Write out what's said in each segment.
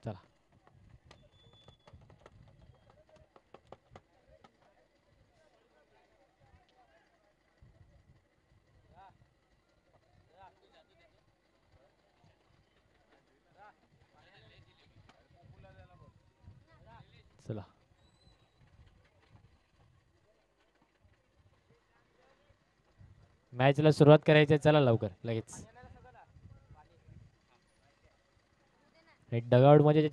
चला चला मॅचला सुरुवात करायची आहे. चला लवकर लगेच. डगआउट मध्ये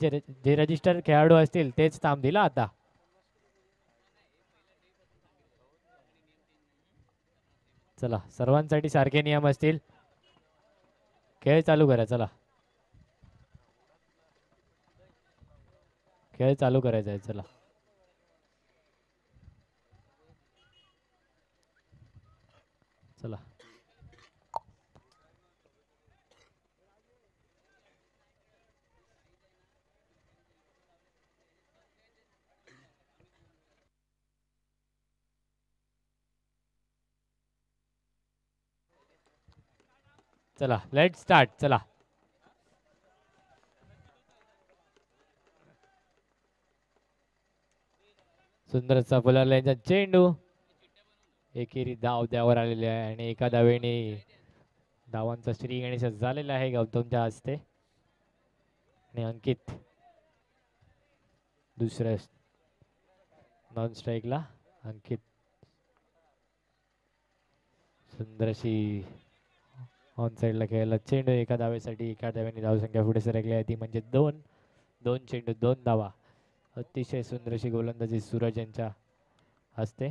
जे रजिस्टर खेळाडू असतील तेच थांबतील आता. चला सर्वांसाठी सारखे नियम असतील. खेळ चालू करा. चला खेळ चालू करायचा आहे. चला चला चला लेट स्टार्ट. चला सुंदर असा फुलारचा चेंडू. एकेरी धाव त्यावर आलेली आहे आणि एका धावेने धावांचा श्री गणेश झालेला आहे गौतमच्या हस्ते. आणि अंकित दुसऱ्या नॉन स्ट्राईकला. अंकित सुंदर अशी ऑन साईडला खेळायला चेंडू. एका धावेसाठी एका धाव्याने धावसंख्या पुढे सरकली आहे ती म्हणजे 2 चेंडू 2 धावा. अतिशय सुंदर अशी गोलंदाजी सूरज यांच्या हस्ते.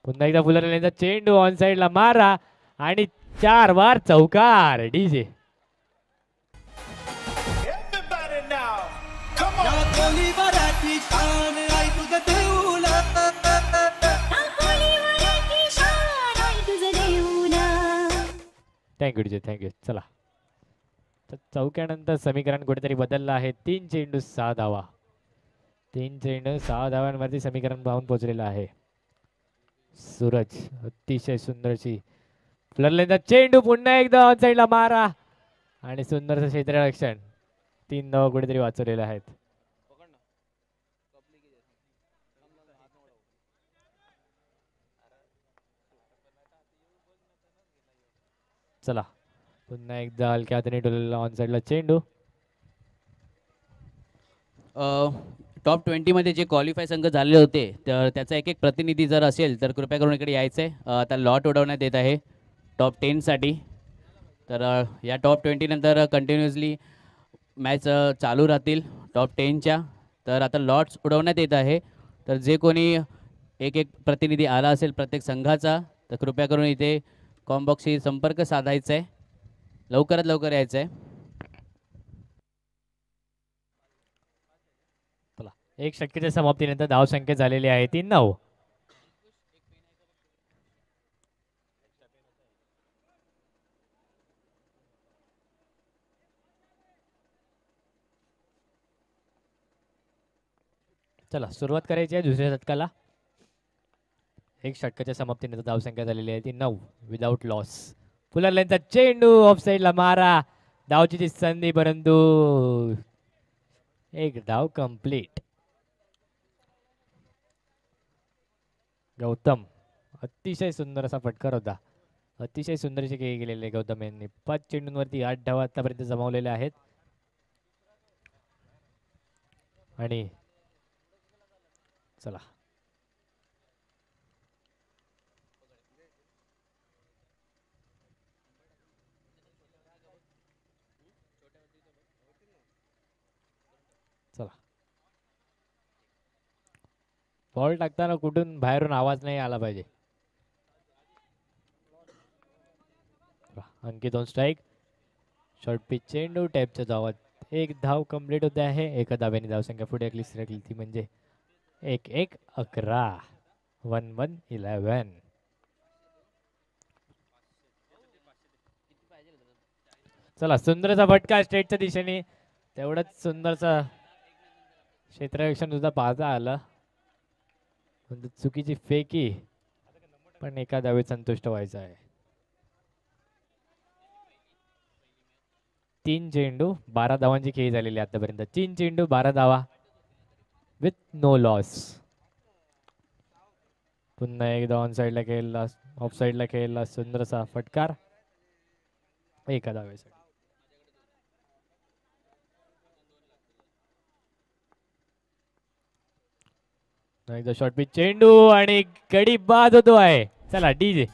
पुन्हा एकदा फुलरचा चेंडू ऑन साईडला मारा आणि 4 बार चौकार. DJ thank you DJ thank you. चला चौक्यानंतर समीकरण कुठेतरी बदललं आहे. 3 चेंडू 6 धावा. 3 चेंडू 6 धावांवरती समीकरण पाहून पोहोचलेलं आहे. सूरज अतिशय सुंदरशी फुलरचा चेंडू पुन्हा एकदा ऑन साईडला मारा आणि सुंदरचं क्षेत्ररक्षण. 3 धावा कुठेतरी वाचवलेल्या आहेत. चला पुन्हा एकदा हलक्या हाताने डोलेला ऑन साईडला चेंडू. टॉप 20मध्ये जे क्वालिफाय संघ झालेले होते तर त्याचा एक प्रतिनिधी जर असेल तर कृपया करून इकडे यायचं आहे. आता लॉट उडवण्यात येत आहे टॉप 10साठी. तर या टॉप 20 नंतर कंटिन्युअसली मॅच चालू राहतील टॉप 10च्या. तर आता लॉट्स उडवण्यात येत आहे. तर जे कोणी एक प्रतिनिधी आला असेल प्रत्येक संघाचा तर कृपया करून इथे कॉम्बॉक्सशी संपर्क साधायचा आहे. लवकरात लवकर यायचं आहे. चला 1 षटकाच्या समाप्तीनंतर धावसंख्या झालेली आहे 3-9. चला सुरुवात करायची आहे दुसऱ्या षटकाला. 1 षटकाच्या समाप्तीनंतर धावसंख्या झालेली आहे 3-9 विदाउट लॉस. फुलरचा चेंडू ऑफ साईडला मारा. धावची संधी परंतु एक धाव कंप्लीट. गौतम अतिशय सुंदर असा फटकार होता. अतिशय सुंदर असे खेळ केलेले गौतम यांनी. 5 चेंडूंवरती 8 धावा आतापर्यंत जमावलेल्या आहेत. आणि चला चला बॉल टाकताना कुठून बाहेरून आवाज नाही आला पाहिजे. अंकित ऑन स्ट्राईक. शॉर्ट पिच चेंडू टॅपच्या धावात 1 धाव कंप्लीट होते आहे. एका धाव्याने धावसंख्या पुढे सरकली ती म्हणजे 1-1-11 1-1-11. चला सुंदरचा फटका स्ट्रेटच्या दिशेने. तेवढंच सुंदरचा क्षेत्ररक्षण सुद्धा पाहता आलं. चुकीची फेकी पण एका धावेत संतुष्ट व्हायचं आहे. 3 चेंडू 12 धावांची खेळी झालेली आहे आतापर्यंत. 3 चेंडू 12 धावा विथ नो लॉस. पुन्हा एकदा ऑन साईडला खेळला, ऑफ साईडला खेळला, सुंदरसा फटकार एका धावेसाठी. एकदा शॉर्ट पिच चेंडू आणि गडी बाद होतो आहे. चला डीजे.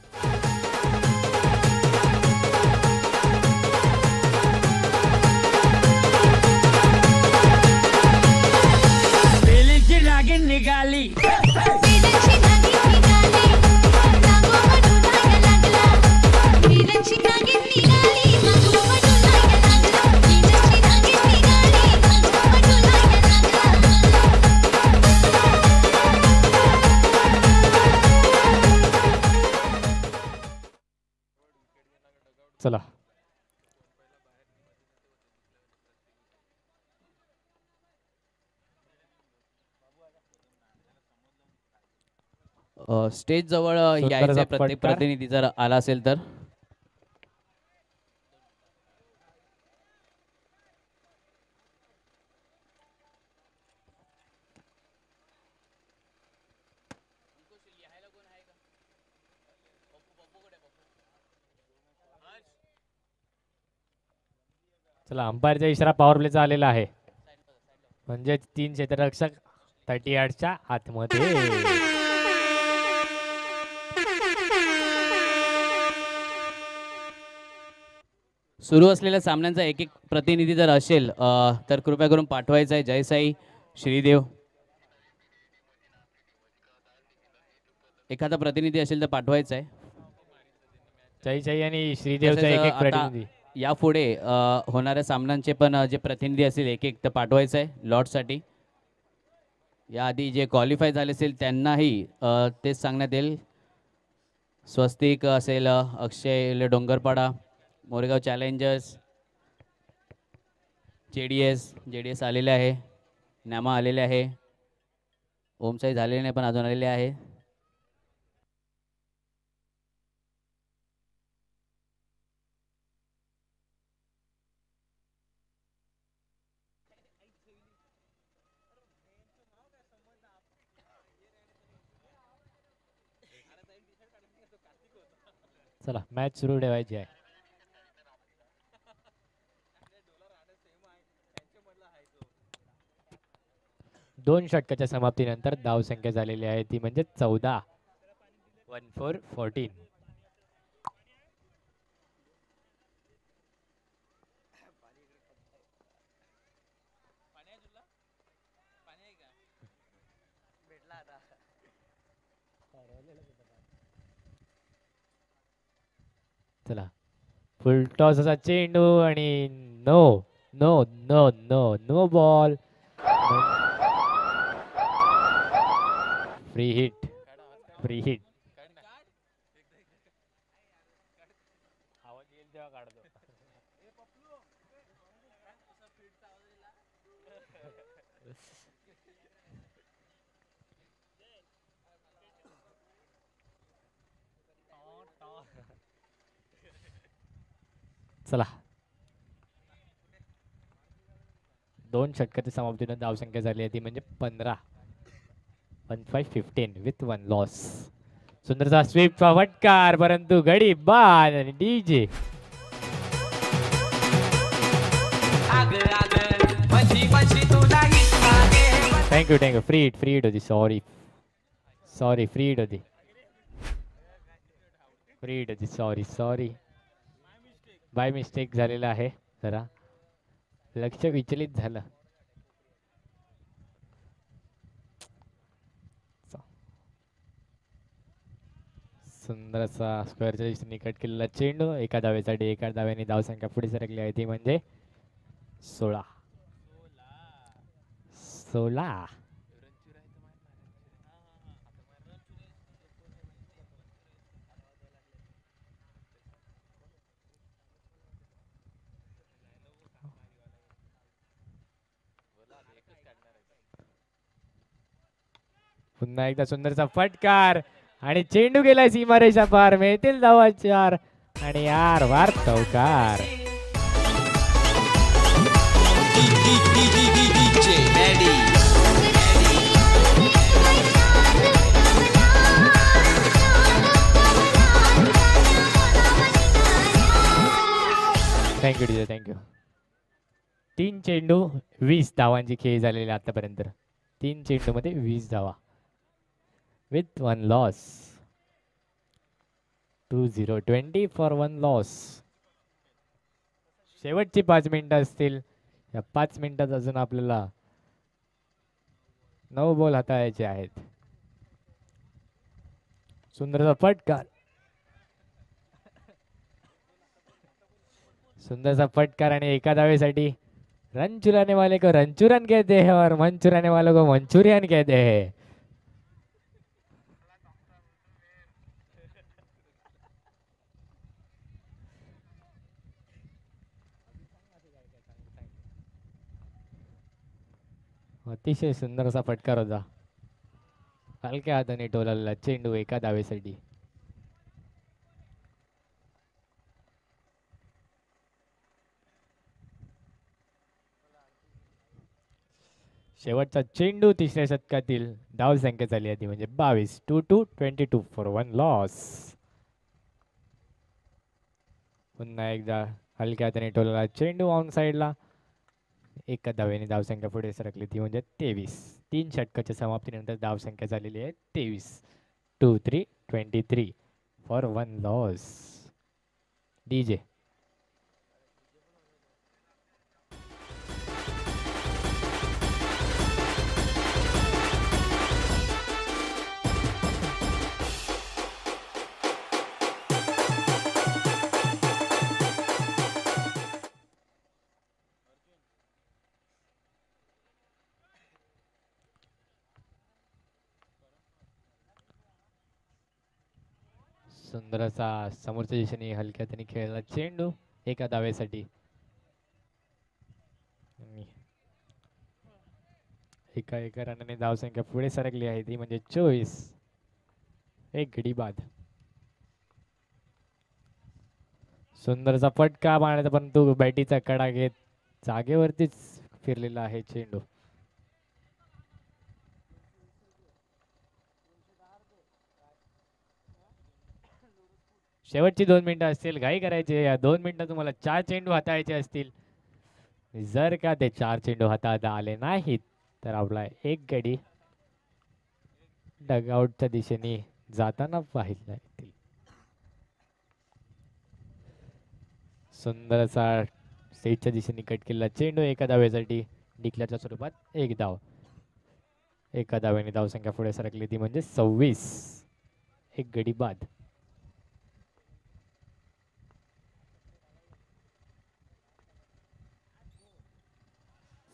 निघाली चला स्टेज जवळ सुंदर यायचे असा प्रत्येक फटकार. प्रतिनिधी जर आला असेल तर. चला अंपायरचा इशारा पॉवर प्लेचा आलेला आहे. म्हणजे 3 क्षेत्ररक्षक 30 यार्डच्या आतमध्ये. सुरू असलेल्या सामन्यांचा एक एक प्रतिनिधी जर असेल तर कृपया करून पाठवायचा आहे. जय साई, श्रीदेव. एखादा प्रतिनिधी असेल तर पाठवायचा आहे. जय आणि श्रीदेवचा तसेच एक एक आता प्रतिनिधी. यापुढे होणाऱ्या सामन्यांचे पण जे प्रतिनिधी असतील एक एक तर पाठवायचं आहे लॉटसाठी. याआधी जे क्वालिफाय झाले असेल त्यांनाही तेच सांगण्यात येईल. स्वस्तिक असेल, अक्षय डोंगरपाडा, मोरेगाव चॅलेंजर्स, JDS आलेले आहे, न्यामा आलेले आहे, ओमसाई झालेले नाही पण अजून आलेले आहे. चला मॅच सुरू ठेवायची आहे. दोन षटकाच्या समाप्तीनंतर धावसंख्या झालेली आहे ती म्हणजे 14. 14. चला फुल टॉस असा चेंडू आणि no no no no no ball. Free hit. Free hit. चला दोन षटकाच्या समाप्तीने धावसंख्या झाली आहे ती म्हणजे 15. 15 विथ 1 लॉस. सुंदरसा स्वीपचा फटकार परंतु गडी बाद आणि डीजे. थँक्यू फ्री हिट होती. सॉरी फ्री हिट होती. सॉरी बाय मिस्टेक झालेला आहे. जरा लक्ष विचलित झालं. सुंदर असा स्क्वेअरच्या दिशेने कट केलेला चेंडू एका धावेसाठी. एका धाव्याने धावसंख्या पुढे सरकली आहे ती म्हणजे 16. पुन्हा एकदा सुंदरचा फटकार आणि चेंडू गेलाय सीमारेषा पार. मिळतील धावा 4 आणि यार वार चौकार. DJ Maddie. Thank you DJ, thank you. 3 चेंडू 20 धावांची खेळी झालेली आहे आतापर्यंत. 3 चेंडूमध्ये 20 धावा विथ 1 लॉस. 2-0, 20 for 1 loss. शेवटची 5 मिनिटं असतील. या 5 मिनिटात अजून आपल्याला 9 बॉल हाताळायचे आहेत. सुंदरचा फटकार. सुंदरचा फटकार आणि एका धावेसाठी रन चुराने वाले को रन चुरन कहते हैं और मन चुराने वालों को मंचूरियन कहते हैं. अतिशय सुंदर असा फटकार होता. हलक्या हाताने टोलाला चेंडू एका धावेसाठी. शेवटचा चेंडू तिसऱ्या शतकातील धाव संख्या झाली आधी म्हणजे 22. 2-22 फॉर 1 लॉस. पुन्हा एकदा हलक्या हाताने टोलाला चेंडू ऑन साइडला. एका धावेने धावसंख्या पुढे सरकली ती म्हणजे 23. 3 षटकाच्या समाप्तीनंतर धावसंख्या झालेली आहे 23. 2-3-23 फॉर 1 लॉस. डीजे. सुंदर असा समोरच्या दिशेने हलक्या हाताने खेळला चेंडू एका धावेसाठी. एका रनाने धावसंख्या पुढे सरकली आहे ती म्हणजे 24. एक गडी बाद. सुंदरचा फटका मारण्याचा परंतु बॅटीचा कडा घेत जागेवरतीच फिरलेला आहे चेंडू. शेवटची 2 मिनिटं असतील. घाई करायची. या 2 मिनिटं तुम्हाला 4 चेंडू हाताळायचे असतील. जर का ते 4 चेंडू हाताळता आले नाहीत तर आपला एक गडी डगआउटच्या दिशेने जाताना पाहिला येतील. सुंदर असा स्टेजच्या दिशेने कट केलेला चेंडू एका धावेसाठी डिक्लेअरच्या स्वरूपात 1 धाव. एका धावेने धावसंख्या पुढे सरकली ती म्हणजे 26. एक गडी बाद.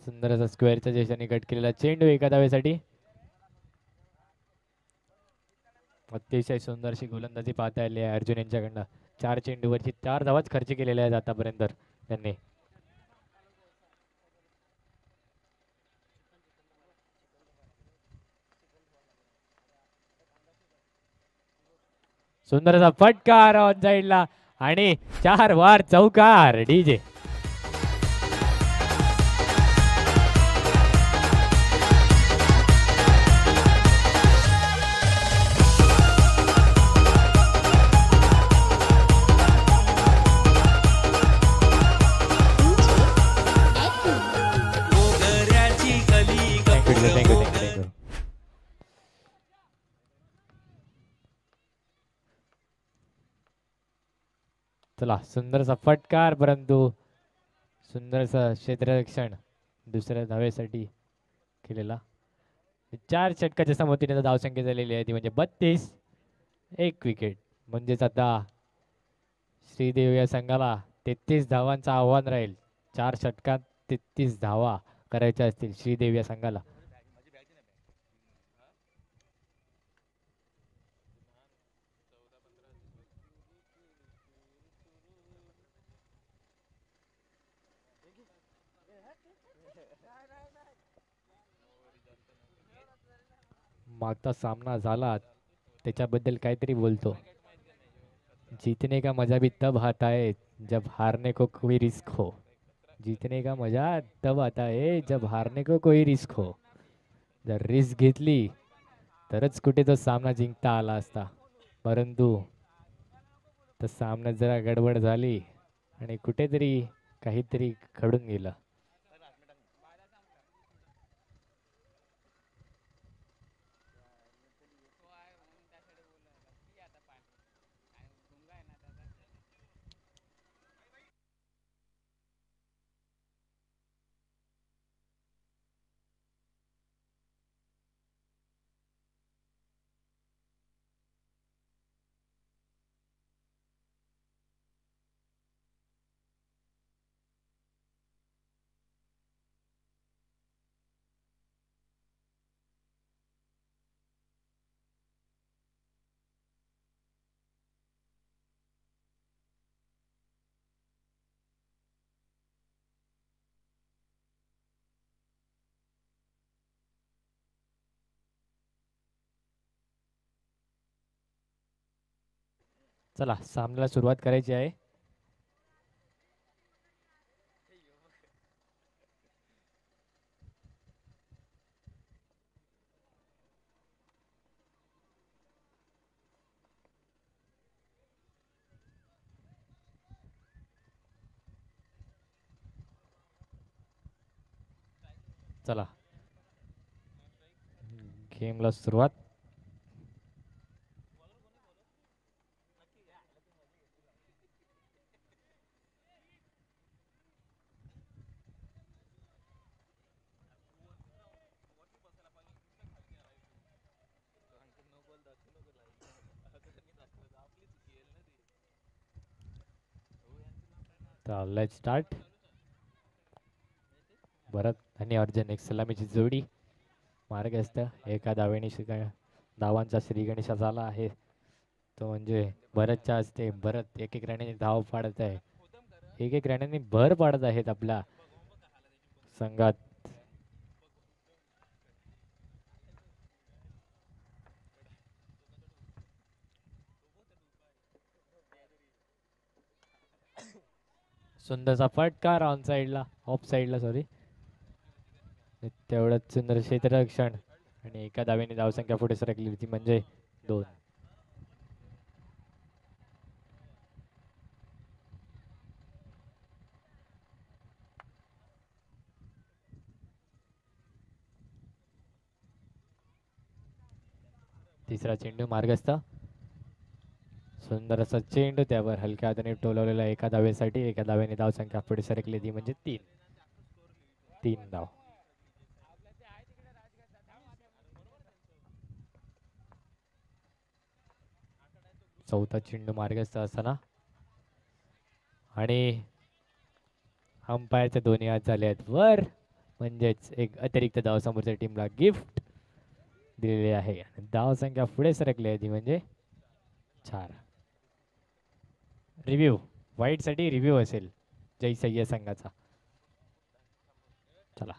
सुंदर असा स्क्वेअरच्या दिशेने कट केलेला चेंडू एका धावेसाठी. अतिशय सुंदरशी गोलंदाजी पाहता आली आहे अर्जुन यांच्याकडनं. 4 चेंडूवरची 4 धावाच खर्च केलेल्या आहेत आतापर्यंत त्यांनी. सुंदर असा फटकार ऑन साइडला आणि 4 वार चौकार. डीजे. चला सुंदरसा फटकार परंतु सुंदरसा क्षेत्ररक्षण दुसऱ्या धावेसाठी केलेला. 4 षटकाच्या समोतीने धावसंख्या झालेली आहे ती म्हणजे 32. एक विकेट म्हणजेच आता श्रीदेव या संघाला 33 धावांचं आव्हान राहील. 4 षटकात 33 धावा करायच्या असतील श्रीदेव या संघाला. मागचा सामना झाला त्याच्याबद्दल काहीतरी बोलतो. जीतने का मजा भी तब आता है जब हारने को कोई रिस्क हो. जीतने का मजा तब आता है जब हारने को कोई रिस्क हो. जर रिस्क घेतली तरच कुठे तो सामना जिंकता आला असता, परंतु तर सामन्यात जरा गडबड झाली आणि कुठेतरी काहीतरी घडून गेलं. चला सामन्याला सुरुवात करायची आहे. चला गेमला सुरुवात. तर लेट्स स्टार्ट. भरत आणि अर्जुन एक सलामीची जोडी. मार्गस्थ एका धावेने धावांचा श्री गणेशा झाला आहे, तो म्हणजे भरतच्या हस्ते. भरत एक एक रनाने धाव पाडत आहे, एक एक रनाने भर पाडत आहेत आपल्या संघात. सुंदरचा फटकार ऑन साइडला, ऑफ साइडला सॉरी. तेवढंच सुंदर क्षेत्ररक्षण आणि एका धावेने धावसंख्या पुढे सरकली होती म्हणजे 2. तिसरा चेंडू मार्गस्थ. सुंदर असा चेंडू, त्यावर हलक्या हाताने टोलवलेला एका धावेसाठी. एका धावेने धावसंख्या पुढे सरकली ती म्हणजे 3 धाव. चौथा चेंडू मार्गस्थ असताना आणि अंपायरचे दोन्ही हात झाले आहेत वर, म्हणजेच एक अतिरिक्त धाव समोरच्या टीमला गिफ्ट दिलेली आहे. धाव संख्या पुढे सरकली आहे ती म्हणजे 4. रिव्ह्यू वाईट साठी रिव्ह्यू असेल जय सय्यद संघाचा. चला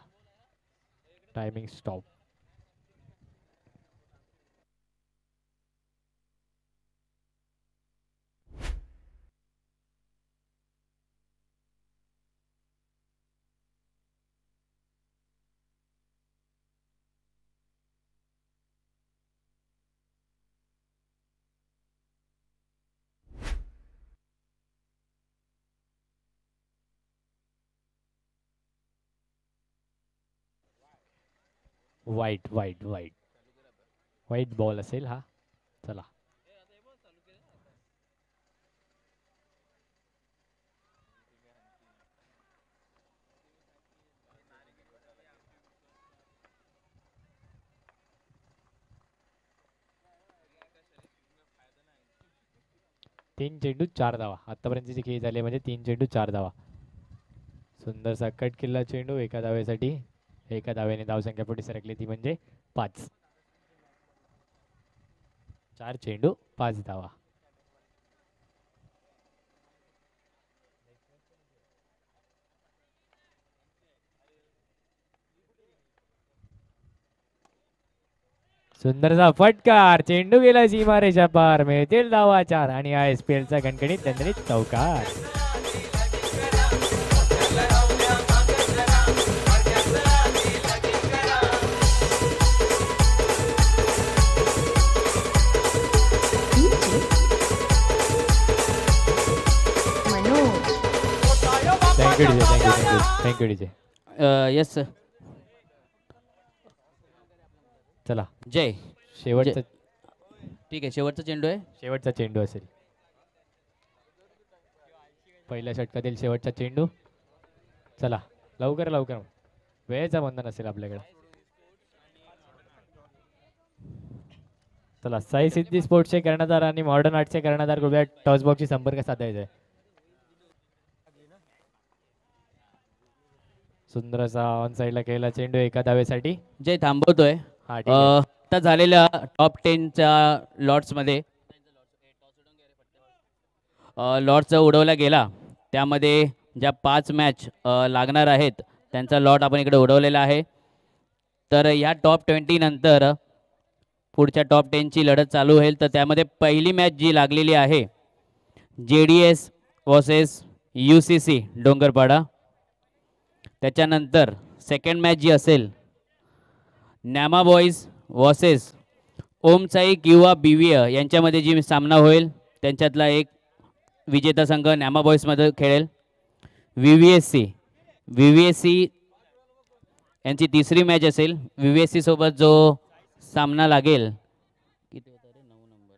टायमिंग स्टॉप. वाईट वाईट वाईट वाईट बॉल असेल हा. चला तीन चेंडू 4 धावा. आतापर्यंतचे खेळ झाले म्हणजे 3 चेंडू 4 धावा. सुंदरसा कट केला चेंडू एका धावेसाठी. एका धावेने धावसंख्या पुढे सरकली ती म्हणजे 5. 4 चेंडू 5 धावा. सुंदरचा फटकार, चेंडू गेला सीमारेषा पार. मिळतील धावा 4 आणि ISPL चा गणगणित दणदणीत चौकार. Thank you DJ, thank you DJ. Yes sir. चला जय. शेवटचा ठीक आहे, शेवटचा चेंडू आहे. शेवटचा चेंडू असेल. पहिल्या षटकातील शेवटचा चेंडू. चला लवकर लवकर, वेळेचा बंधन असेल आपल्याकडे. चला साई सिद्धी स्पोर्ट्सचे कर्णधार आणि मॉडर्न आर्टचे कर्णधार कृपया टॉस बॉक्सशी संपर्क साधायचा आहे. सुंदर असा ऑन साईडला केलेला चेंडू एका धावेसाठी. जय थांबवतोय. हा ठीक आहे. आता झालेल्या टॉप 10च्या लॉट्समध्ये लॉट्स उडवला गेला, त्यामध्ये ज्या 5 मॅच लागणार आहेत त्यांचा लॉट आपण इकडे उडवलेला आहे. तर या टॉप 20 नंतर पुढच्या टॉप 10ची लढत चालू होईल. तर त्यामध्ये पहिली मॅच जी लागलेली आहे JDS वर्सेस UCC डोंगरपाडा. त्याच्यानंतर सेकंड मॅच जी असेल नॅमा बॉईज वर्सेस ओमसाई किंवा BVA यांच्यामध्ये जी सामना होईल त्यांच्यातला एक विजेता संघ नॅमा बॉईजमध्ये खेळेल. VVSC यांची तिसरी मॅच असेल. VVSC सोबत जो सामना लागेल किती होता रे 9 नंबर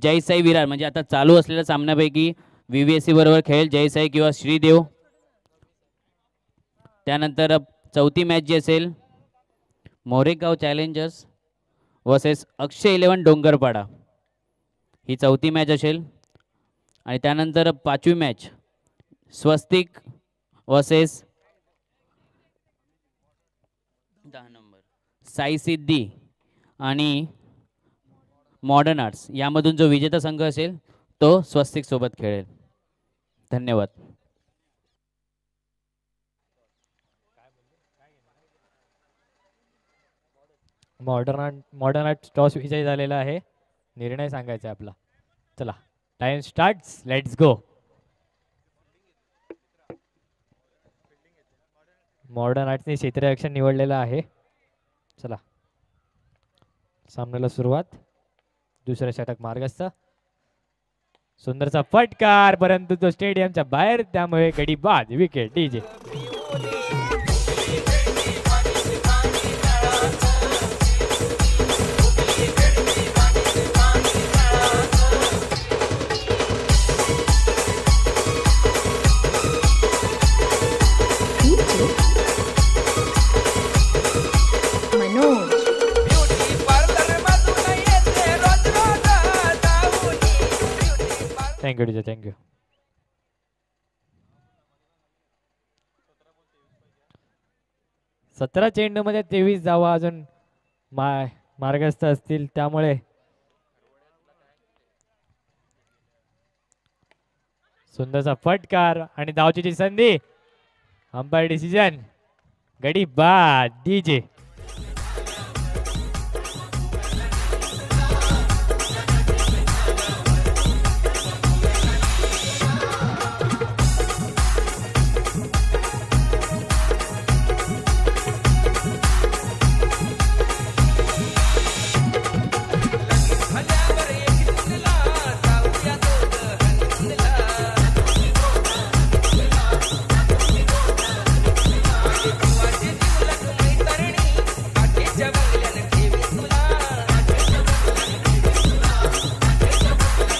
जय साई विरार, म्हणजे आता चालू असलेल्या सामन्यापैकी VVSC बरोबर खेळेल जय साई किंवा श्रीदेव. त्यानंतर चौथी मॅच जी असेल मोरेगाव चॅलेंजर्स वर्सेस अक्षय 11 डोंगरपाडा, ही चौथी मॅच असेल. आणि त्यानंतर पाचवी मॅच स्वस्तिक वर्सेस 10 नंबर साई सिद्धी आणि मॉडर्न आर्ट्स, यामधून जो विजेता संघ असेल तो स्वस्तिक सोबत खेळेल. धन्यवाद. मॉडर्न आर्ट टॉस विजयी झालेला आहे. निर्णय सांगायचा आहे आपला. चला time starts, let's go. Modern आर्ट्सने क्षेत्ररक्षण निवडलेलं आहे. चला सामन्याला सुरुवात. दुसरं षटक मार्गस्थ. सुंदरचा फटकार, परंतु तो स्टेडियमच्या बाहेर, त्यामुळे गडी बाद. Wicket DJ. Thank you DJ, thank you. सतरा चेंडू मध्ये 23 धावा अजून मार्गस्थ असतील, त्यामुळे सुंदरचा फटकार आणि धावचीची संधी. अंपायर डिसिजन, गडी बाद. डीजे.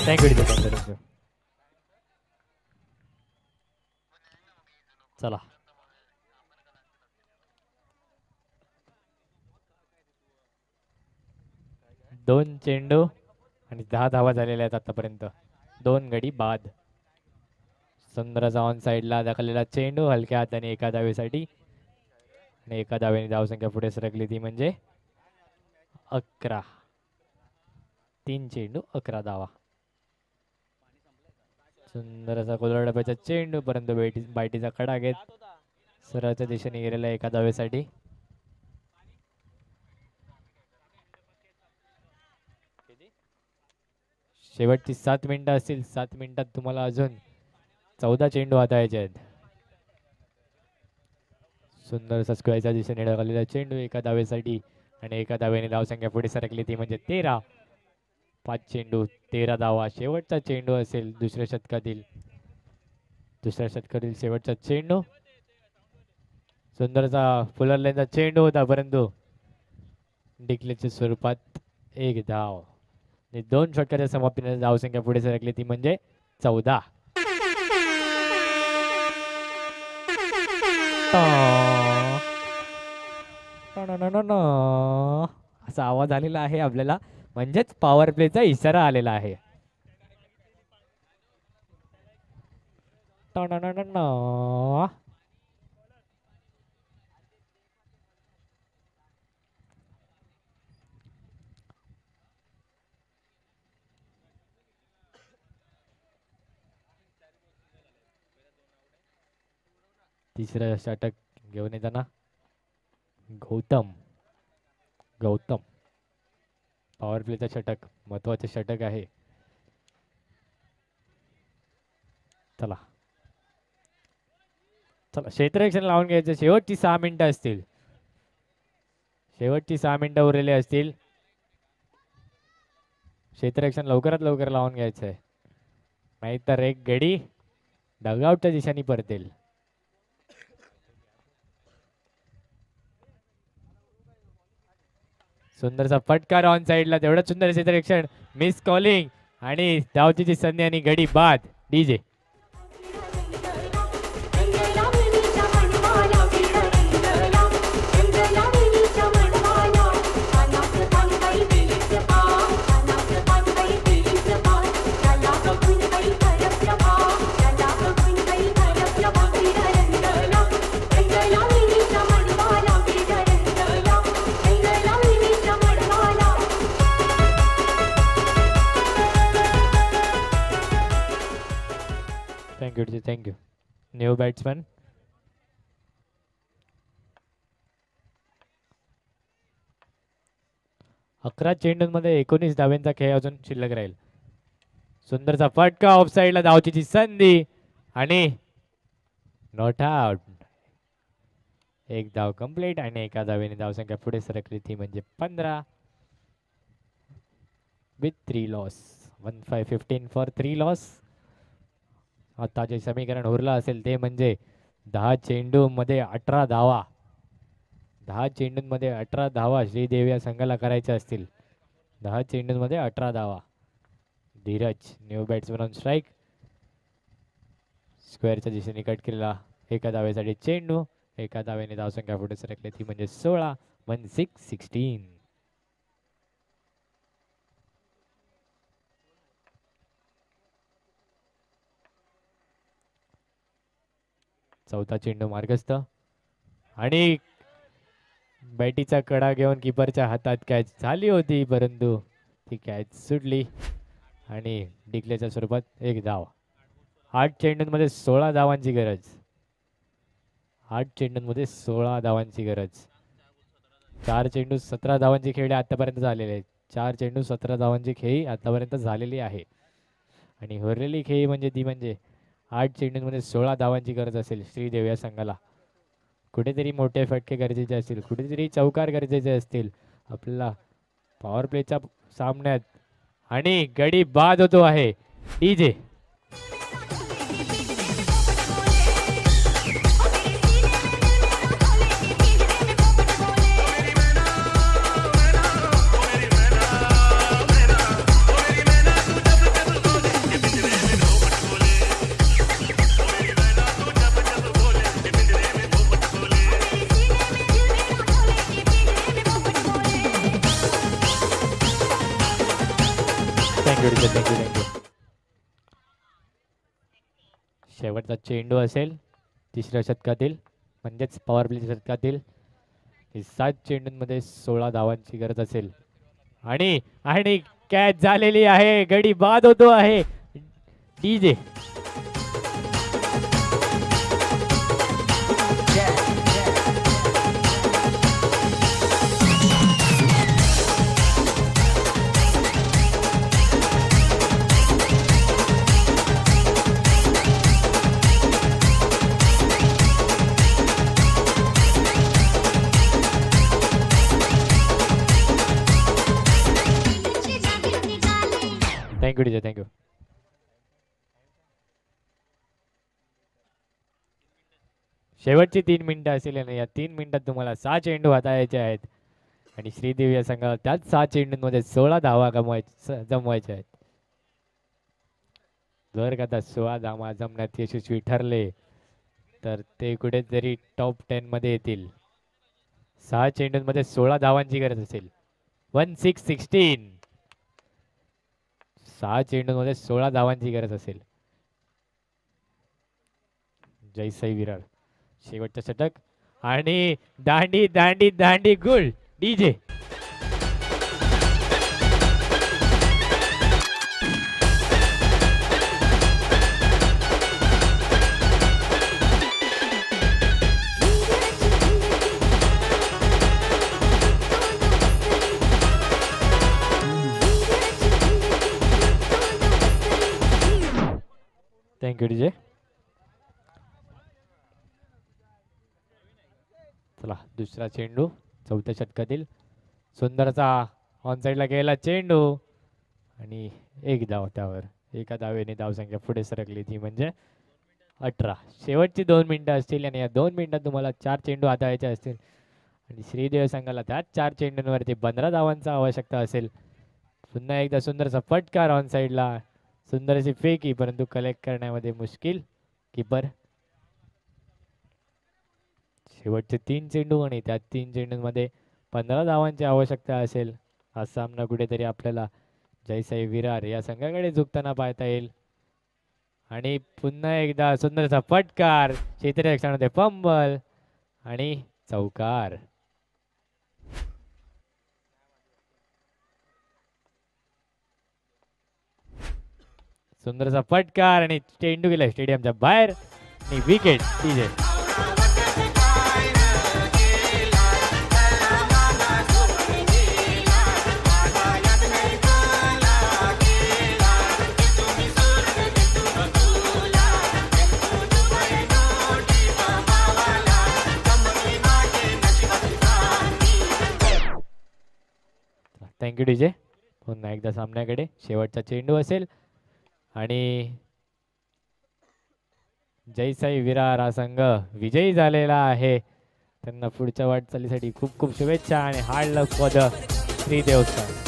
Thank you DJ, thank you. चला दोन चेंडू आणि 10 धावा झालेल्या आहेत आतापर्यंत. 2 गडी बाद. सुंदरचा ऑन साईडला दाखवलेला चेंडू हलक्या हाताने एका धावेसाठी, आणि एका धावेने धावसंख्या पुढे सरकली, ती म्हणजे 11. 3 चेंडू 11 धावा. सुंदर असा कोलरडब्याचा चेंडू, परंतु बायटीचा कडा घेत सरळच्या दिशेने गेलेला एका धावेसाठी. शेवटची 7 मिनिटं असतील. 7 मिनिटात तुम्हाला अजून 14 चेंडू हाताळायचे आहेत. सुंदर असा स्क्वेअरच्या दिशेने ढकललेला चेंडू एका धावेसाठी, आणि एका धावेने धावसंख्या पुढे सरकली, ती म्हणजे 13. 5 चेंडू 13 धावा. शेवटचा चेंडू असेल दुसऱ्या षटकातील. दुसऱ्या षटकातील शेवटचा चेंडू. सुंदरचा फुलर लाईनचा चेंडू होता, परंतु डिक्लेच्या स्वरूपात एक धाव. आणि 2 षटकाच्या समाप्तीने धावसंख्या पुढे सरकली, ती म्हणजे 14. असा आवाज आलेला आहे आपल्याला, म्हणजेच पॉवर प्लेचा इशारा आलेला आहे. तिसरं षटक घेऊन येताना गौतम पॉवर प्लेचं षटक, महत्वाचे षटक आहे. चला क्षेत्ररक्षण लावून घ्यायचं. शेवटची 6 मिनिटं असतील, शेवटची 6 मिनिटं उरलेली असतील. क्षेत्ररक्षण लवकरात लवकर लावून घ्यायचं आहे, नाहीतर एक गडी डगआउटच्या दिशेने परतेल. सुंदरचा फटकार ऑन साइडला, तेवढं सुंदर क्षेत्ररक्षण, मिस कॉलिंग आणि धावचीची संधी आणि गडी बाद. DJ thank you. न्यू बॅट्समन अकरा चेंडूंमध्ये 19 धाव्यांचा खेळ अजून शिल्लक राहील. सुंदरचा फटका ऑफ साइडला, धावचीची संधी आणि नॉट आउट. एक धाव कंप्लीट आणि एका धावेने धावसंख्या पुढे सरकली, ती म्हणजे 15 विथ 3 लॉस. 15-15 for 3 loss. आता जे समीकरण उरलं असेल ते म्हणजे 10 चेंडूमध्ये 18 धावा. 10 चेंडूंमध्ये 18 धावा श्रीदेवी या संघाला करायच्या असतील. 10 चेंडूंमध्ये 18 धावा. Dhiraj new batsman on strike. स्क्वेअरच्या दिशेने कट केलेला एका धावेसाठी चेंडू, एका धावेने धावसंख्या पुढे सरकली, ती म्हणजे 16. 16. चौथा चेंडू मार्गस्थ आणि बॅटीचा कडा घेऊन किपरच्या हातात कॅच झाली होती, परंतु ती कॅच सुटली आणि डिक्लेच्या स्वरूपात एक धाव. 8 चेंडूंमध्ये 16 धावांची गरज. 8 चेंडूंमध्ये 16 धावांची गरज. 4 चेंडू 17 धावांची खेळी आतापर्यंत झालेले आहेत. 4 चेंडू 17 धावांची खेळी आतापर्यंत झालेली आहे आणि उरलेली खेळी म्हणजे ती म्हणजे 8 चेंडूंमध्ये 16 धावांची गरज असेल श्रीदेवी या संघाला. कुठेतरी मोठे फटके गरजेचे असतील, कुठेतरी चौकार गरजेचे असतील आपल्याला पॉवर प्लेच्या सामन्यात. आणि गडी बाद होतो आहे. डीजे शेवटचा चेंडू असेल तिसऱ्या शतकातील, म्हणजेच पॉवर प्ले शतकातील. 7 चेंडूंमध्ये 16 धावांची गरज असेल आणि आणि कॅच झालेली आहे. गडी बाद होतो आहे. DJ thank you DJ, thank you. शेवटची 3 मिनिटं असतील आणि या 3 मिनिटात तुम्हाला 6 चेंडू हाताळायचे आहेत आणि श्रीदेवी या संघाला त्याच 6 चेंडूंमध्ये 16 धावा जमवायच्या आहेत. जर का त्या 16 धावा जमण्यात यशस्वी ठरले तर ते कुठेतरी टॉप 10 मध्ये येतील. 6 चेंडूंमध्ये 16 धावांची गरज असेल. 16-16. 6 चेंडूंमध्ये 16 धावांची गरज असेल. जयसाई विरार शेवटचा षटक आणि दांडी दांडी दांडी गुल डीजे. Thank you DJ. चला दुसरा चेंडू चौथ्या षटकातील सुंदरचा ऑन साईडला गेला चेंडू आणि एक धाव. त्यावर एका धावेने धावसंख्या पुढे सरकली ती म्हणजे 18. शेवटची 2 मिनिटं असतील आणि या 2 मिनिटात तुम्हाला 4 चेंडू हाताळायचे असतील आणि श्रीदेव संघाला त्याच 4 चेंडूंवरती 15 धावांचा आवश्यकता असेल. पुन्हा एकदा सुंदरचा फटकार ऑन साईडला, सुंदरशी फेकी परंतु कलेक्ट करण्यामध्ये मुश्किल कीपर. शेवटचे 3 चेंडू आणि त्या 3 चेंडूंमध्ये 15 धावांची आवश्यकता असेल. हा सामना कुठेतरी आपल्याला जयसाई विरार या संघाकडे झुकताना पाहता येईल. आणि पुन्हा एकदा सुंदरचा फटकार, क्षेत्ररक्षणामध्ये फंबल आणि चौकार. सुंदरचा फटकार आणि चेंडू गेला स्टेडियमच्या बाहेर आणि विकेट डीजे. Thank you DJ. पुन्हा एकदा सामन्याकडे शेवटचा चेंडू असेल आणि जयसाई विरार हा संघ विजयी झालेला आहे. त्यांना पुढच्या वाटचालीसाठी खूप खूप शुभेच्छा आणि hard luck for the Shridev संघ.